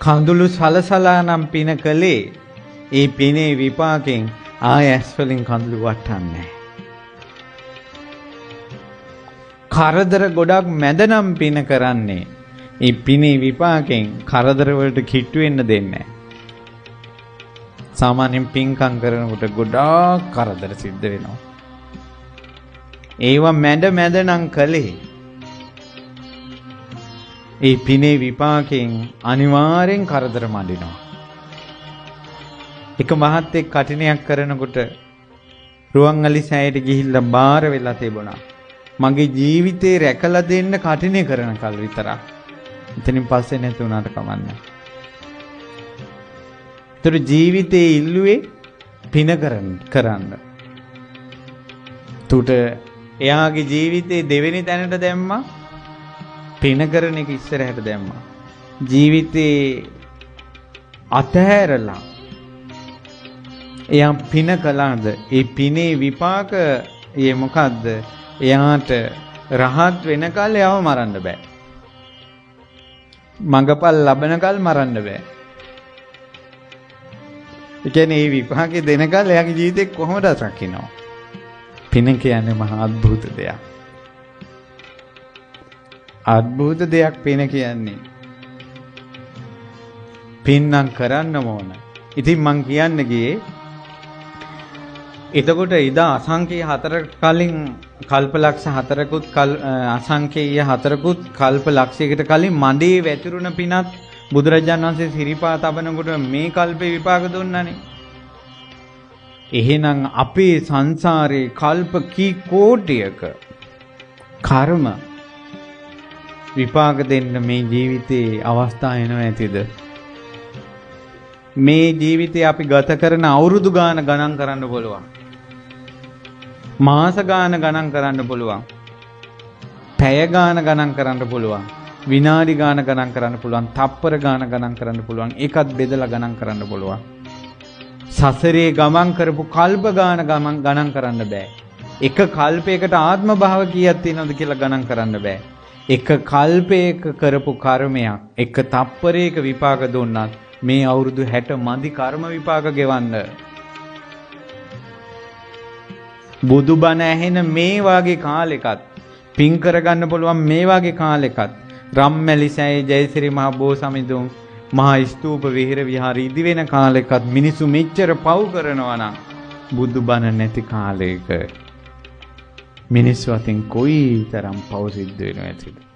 කඳුළු සලසලා නම් පින කළේ ඒ පිනේ විපාකෙන් ආය ඇස් වලින් කඳුළු වටන්නේ. කරදර ගොඩක් මැද නම් පින කරන්නේ ඒ පිනේ විපාකෙන් කරදර වලට කිට්ටු වෙන්න දෙන්නේ නැහැ. සාමාන්‍යයෙන් පින්කම් කරනකොට ගොඩාක් කරදර සිද්ධ වෙනවා. ඒවා මැද නම් කළේ ඒ පිනේ විපාකෙන් අනිවාර්යෙන් කරදර මඩිනවා. එක මහත්තයෙක් කටිනයක් කරනකොට රුවන්වැලි සෑයට ගිහිල්ලා බාර වෙලා තිබුණා. මගේ ජීවිතේ රැකලා දෙන්න කටිනේ කරන කල් විතරක්. එතනින් පස්සේ නැති වුණාට කමන්නේ. ඒතර ජීවිතේ ඉල්ලුවේ පින කරන්න. තුට එයාගේ ජීවිතේ දෙවෙනි තැනට දැම්මා. පින කරන එක ඉස්සරහට දැම්මා. ජීවිතේ අතහැරලා එයා පින කළාද ඒ පිනේ විපාක ඒ මොකද්ද? එයාට රහත් වෙනකල් එයාව මරන්න බෑ. මඟපල් ලබනකල් මරන්න බෑ. ඒ කියන්නේ මේ විපාකේ දෙනකල් එයාගේ ජීවිතේ කොහොමද රකින්නවා? පින කියන්නේ මහා අద్భుත දෙයක්. අద్భుත දෙයක් පින කියන්නේ. පින් නම් කරන්න ඕන. ඉතින් මං කියන්න ගියේ එතකොට ඉදා අසංඛ්‍ය 4 කලින් කල්පලක්ෂ 4කුත් අසංඛ්‍ය 4කුත් කල්පලක්ෂයකට කලින් මඩේ වැතිරුණ පිනත් බුදුරජාණන් වහන්සේ සිරිපා තබනකොට මේ කල්පේ විපාක දුන්නානේ. එහෙනම් අපේ සංසාරේ කල්ප කී කෝටියක කර්ම විපාක දෙන්න මේ ජීවිතේ අවස්ථා එනවා ඇතිද? මේ ජීවිතේ අපි ගත කරන අවුරුදු ගණන් කරන්න පුළුවන්. මාස ගණන් කරන්න පුළුවන්. පැය ගණන් කරන්න පුළුවන්. විනාඩි ගණන් කරන්න පුළුවන්. තප්පර ගණන් කරන්න පුළුවන්. ඒකත් බෙදලා ගණන් කරන්න පුළුවන්. සසරේ ගමන් කරපු කල්ප ගණන් කරන්න බෑ. එක කල්පයකට ආත්ම භාව කීයක් තියෙනවද කියලා ගණන් කරන්න බෑ. එක කල්පයක කරපු කර්මයක් එක තප්පරයක විපාක දුන්නත් මේ අවුරුදු 60 මදි කර්ම විපාක ගෙවන්න. බුදුබණ ඇහෙන මේ වාගේ කාලෙකත් පින් කරගන්න පුළුවන් මේ වාගේ කාලෙකත් රම්මැලිසෑයේ ජයසිරි මහ බෝසමිඳුන් මහා ස්තූප විහෙර විහාර ඉදි වෙන කාලෙකත් මිනිසු මෙච්චර පව් කරනවා නම් බුදුබණ නැති කාලයක මිනිස්සු අතින් කොයි තරම් පව් සිද්ධ වෙනවද?